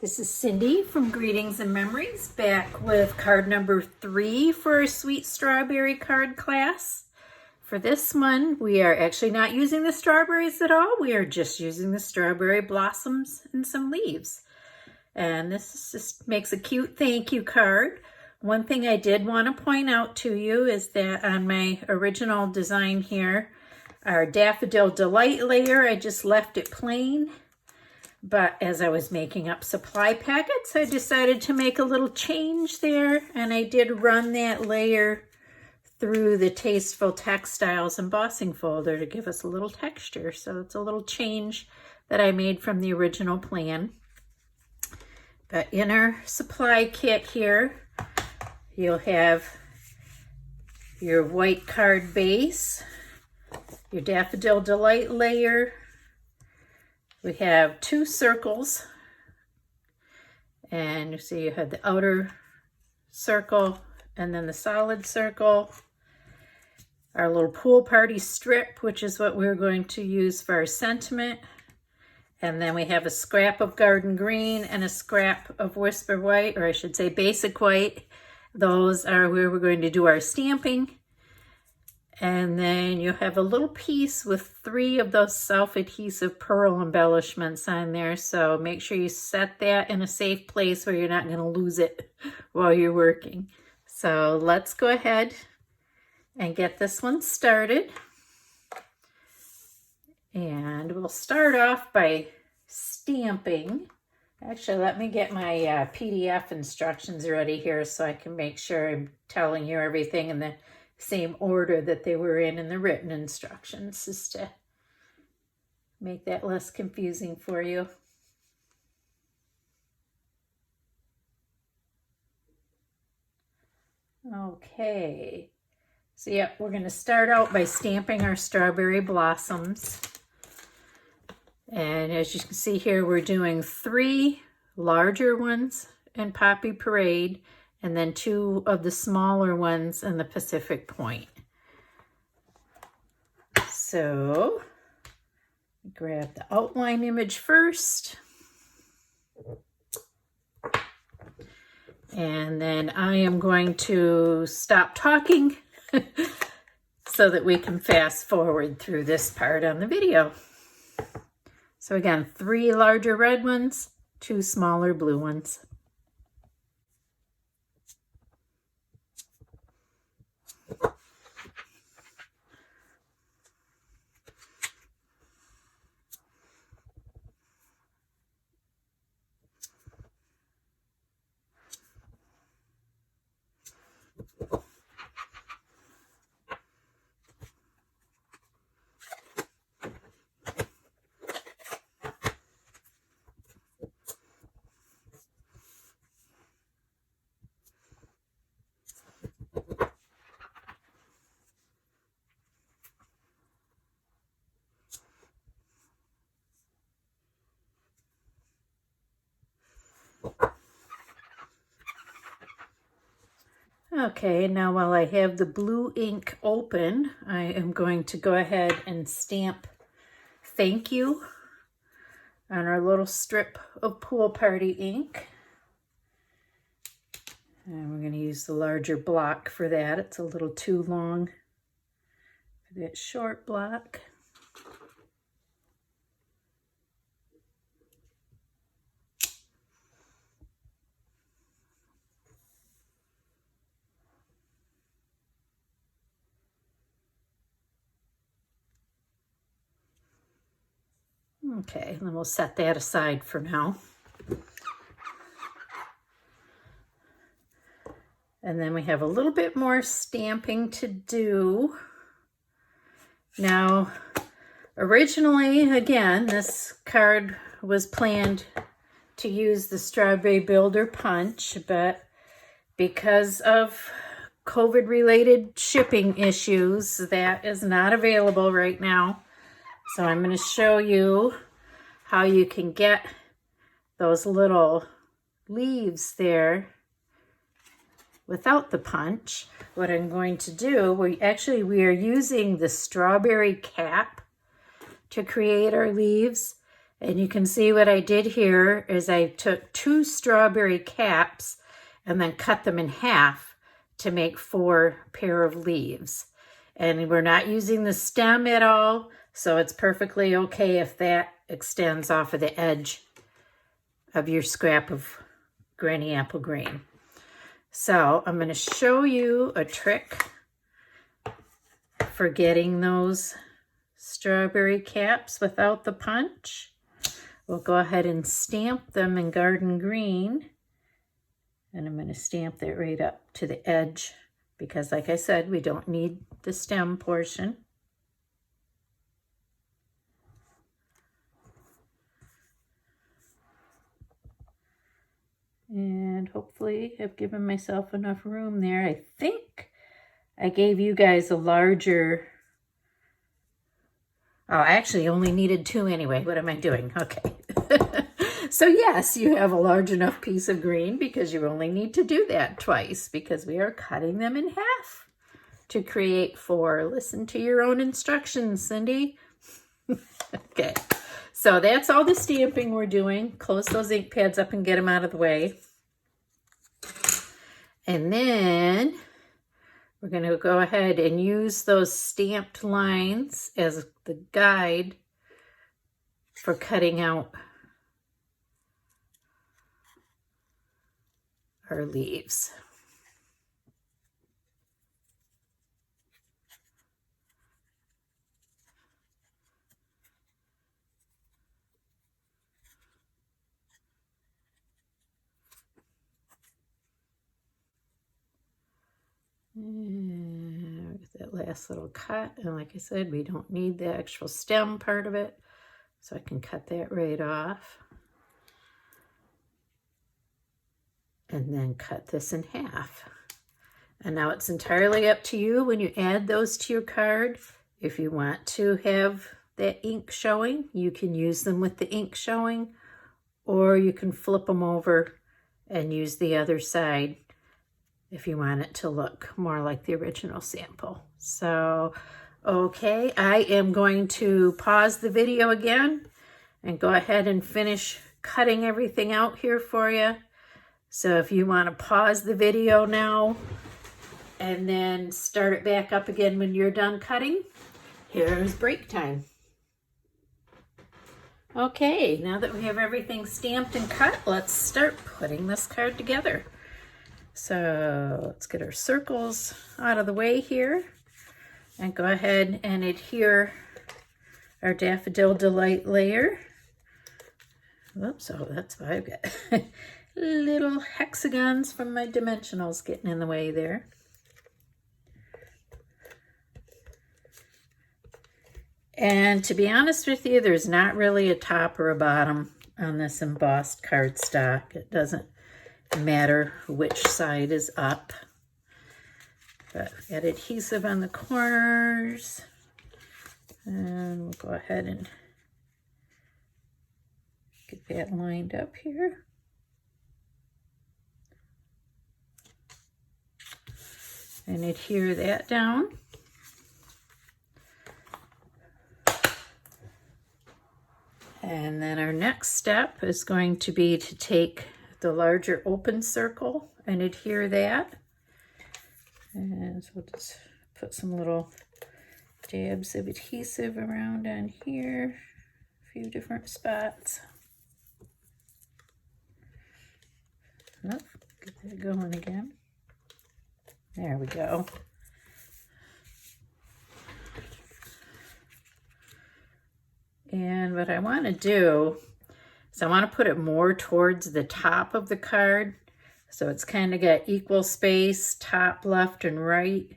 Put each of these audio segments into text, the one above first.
This is Cindy from Greetings and Memories, back with card number 3 for our Sweet Strawberry card class. For this one, we are actually not using the strawberries at all. We are just using the strawberry blossoms and some leaves. And this just makes a cute thank you card. One thing I did want to point out to you is that on my original design here, our Daffodil Delight layer, I just left it plain. But as I was making up supply packets, I decided to make a little change there, and I did run that layer through the Tasteful Textiles embossing folder to give us a little texture. So it's a little change that I made from the original plan. But in our supply kit here, you'll have your white card base, your Daffodil Delight layer. We have 2 circles, and you see you have the outer circle and then the solid circle. Our little pool party strip, which is what we're going to use for our sentiment. And then we have a scrap of garden green and a scrap of whisper white, or I should say basic white. Those are where we're going to do our stamping. And then you have a little piece with 3 of those self-adhesive pearl embellishments on there. So make sure you set that in a safe place where you're not going to lose it while you're working. So let's go ahead and get this one started. And we'll start off by stamping. Actually, let me get my PDF instructions ready here so I can make sure I'm telling you everything in the same order that they were in the written instructions, just to make that less confusing for you. Okay, so yeah, we're going to start out by stamping our strawberry blossoms. And as you can see here, we're doing 3 larger ones in Poppy Parade, and then 2 of the smaller ones in the Pacific Point. So, grab the outline image first. And then I am going to stop talking so that we can fast forward through this part on the video. So again, 3 larger red ones, 2 smaller blue ones. Okay, now while I have the blue ink open, I am going to go ahead and stamp thank you on our little strip of pool party ink. And we're going to use the larger block for that. It's a little too long for that short block. Okay, then we'll set that aside for now. And then we have a little bit more stamping to do. Now, originally, again, this card was planned to use the Strawberry Builder Punch, but because of COVID-related shipping issues, that is not available right now. So I'm going to show you how you can get those little leaves there without the punch. What I'm going to do, we are using the strawberry cap to create our leaves. And you can see what I did here is I took 2 strawberry caps and then cut them in half to make 4 pair of leaves. And we're not using the stem at all, so it's perfectly okay if that extends off of the edge of your scrap of Granny Apple Green. So I'm going to show you a trick for getting those strawberry caps without the punch. We'll go ahead and stamp them in garden green. And I'm going to stamp that right up to the edge because, like I said, we don't need the stem portion. And hopefully I've given myself enough room there. I think I gave you guys a larger... Oh, I actually only needed 2 anyway. What am I doing? Okay. So yes, you have a large enough piece of green because you only need to do that twice because we are cutting them in half to create 4. Listen to your own instructions, Cindy. Okay, so that's all the stamping we're doing. Close those ink pads up and get them out of the way. And then we're going to go ahead and use those stamped lines as the guide for cutting out our leaves. And get that last little cut, and like I said, we don't need the actual stem part of it, so I can cut that right off. And then cut this in half. And now it's entirely up to you when you add those to your card. If you want to have that ink showing, you can use them with the ink showing, or you can flip them over and use the other side if you want it to look more like the original sample. So, okay, I am going to pause the video again and go ahead and finish cutting everything out here for you. So if you want to pause the video now and then start it back up again when you're done cutting, here's break time. Okay, now that we have everything stamped and cut, let's start putting this card together. So let's get our circles out of the way here and go ahead and adhere our Daffodil Delight layer. Whoops, oh, that's what I've got. Little hexagons from my dimensionals getting in the way there. And to be honest with you, there's not really a top or a bottom on this embossed cardstock. It doesn't matter which side is up. But we got adhesive on the corners. And we'll go ahead and get that lined up here. And adhere that down. And then our next step is going to be to take the larger open circle and adhere that. And so we'll just put some little dabs of adhesive around on here, a few different spots. Oh, get that going again. There we go. And what I want to do is I want to put it more towards the top of the card. So it's kind of got equal space, top, left, and right.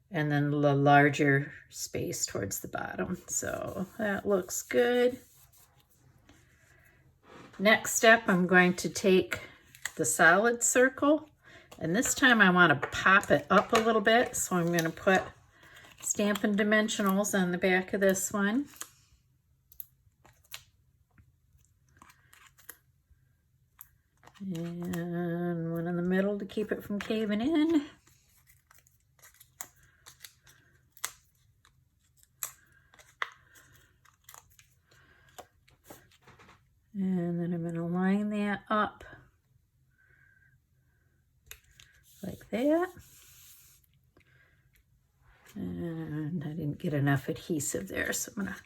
And then the larger space towards the bottom. So that looks good. Next step, I'm going to take the solid circle. And this time I want to pop it up a little bit. So I'm going to put Stampin' Dimensionals on the back of this one. And one in the middle to keep it from caving in. And then I'm going to line that up like that. And I didn't get enough adhesive there, so I'm going to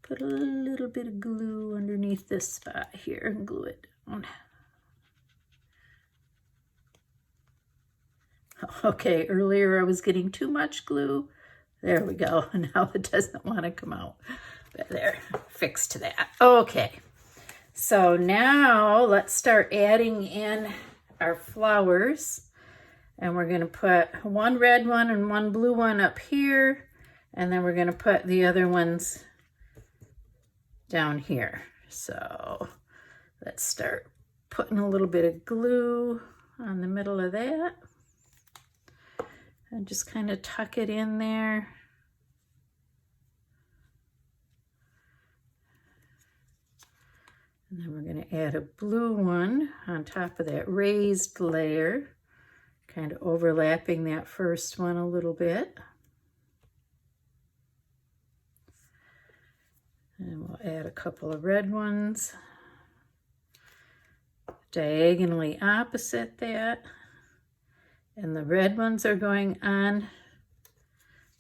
put a little bit of glue underneath this spot here and glue it down. Okay, earlier I was getting too much glue. There we go. Now it doesn't want to come out. But there, fixed that. Okay, so now let's start adding in our flowers. And we're going to put one red one and one blue one up here. And then we're going to put the other ones down here. So let's start putting a little bit of glue on the middle of that. And just kind of tuck it in there. And then we're going to add a blue one on top of that raised layer, kind of overlapping that first one a little bit. And we'll add a couple of red ones diagonally opposite that. And the red ones are going on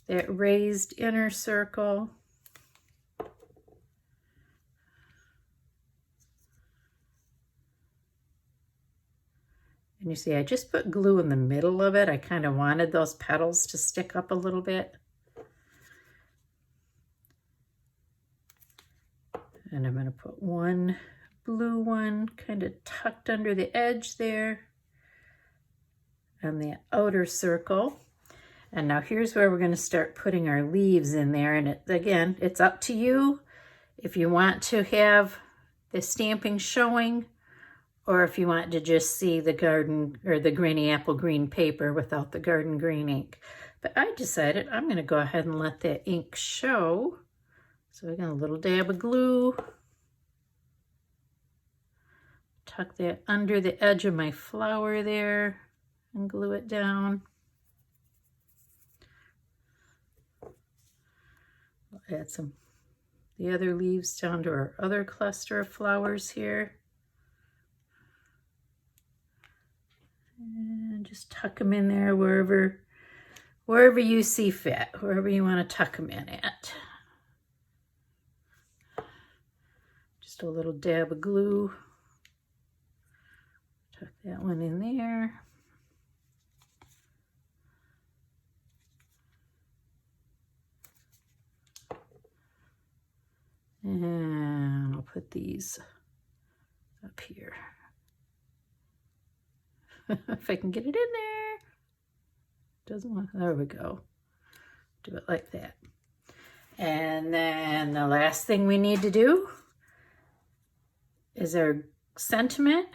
that raised inner circle. And you see, I just put glue in the middle of it. I kind of wanted those petals to stick up a little bit. And I'm going to put one blue one kind of tucked under the edge there on the outer circle. And now here's where we're going to start putting our leaves in there. And again, it's up to you if you want to have the stamping showing, or if you want to just see the garden or the granny apple green paper without the garden green ink. But I decided I'm going to go ahead and let that ink show. So I got a little dab of glue. Tuck that under the edge of my flower there and glue it down. We'll add the other leaves down to our other cluster of flowers here. And just tuck them in there wherever you see fit, wherever you want to tuck them in at. Just a little dab of glue. Tuck that one in there. And I'll put these up here. If I can get it in there. Doesn't want, there we go. Do it like that. And then the last thing we need to do is our sentiment.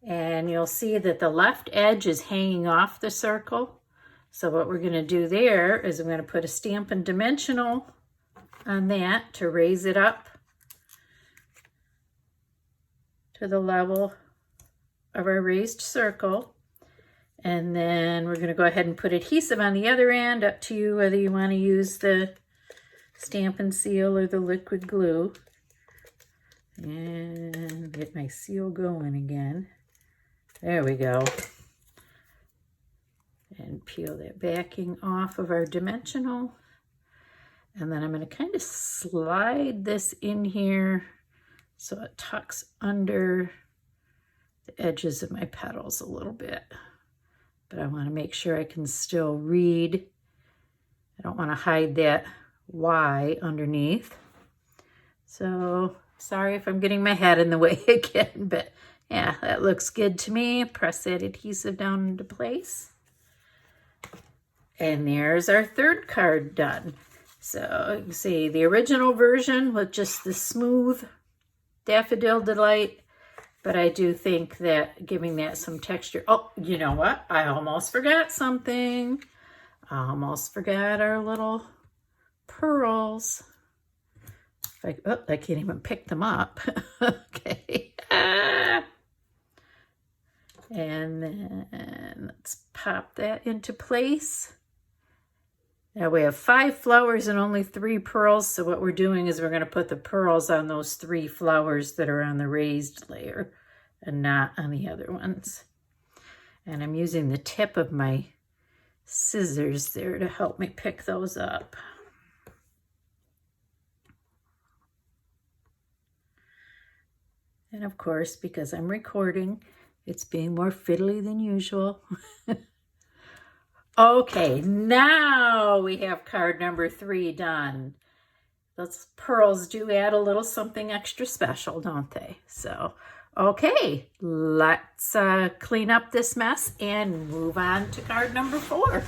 And you'll see that the left edge is hanging off the circle. So what we're going to do there is I'm going to put a Stampin' Dimensional on that to raise it up to the level of our raised circle. And then we're going to go ahead and put adhesive on the other end, up to you whether you want to use the Stampin' Seal or the liquid glue. And get my seal going again. There we go. And peel that backing off of our dimensional. And then I'm going to kind of slide this in here so it tucks under the edges of my petals a little bit. But I want to make sure I can still read. I don't want to hide that Y underneath. So sorry if I'm getting my head in the way again, but yeah, that looks good to me. Press that adhesive down into place. And there's our third card done. So you can see the original version with just the smooth Daffodil Delight. But I do think that giving that some texture. Oh, you know what? I almost forgot something. I almost forgot our little pearls. I can't even pick them up. Okay. And then let's pop that into place. Now we have 5 flowers and only 3 pearls, so what we're doing is we're going to put the pearls on those 3 flowers that are on the raised layer and not on the other ones. And I'm using the tip of my scissors there to help me pick those up. And of course, because I'm recording, it's being more fiddly than usual. Okay, now we have card number 3 done. Those pearls do add a little something extra special, don't they? So, okay, let's clean up this mess and move on to card number 4.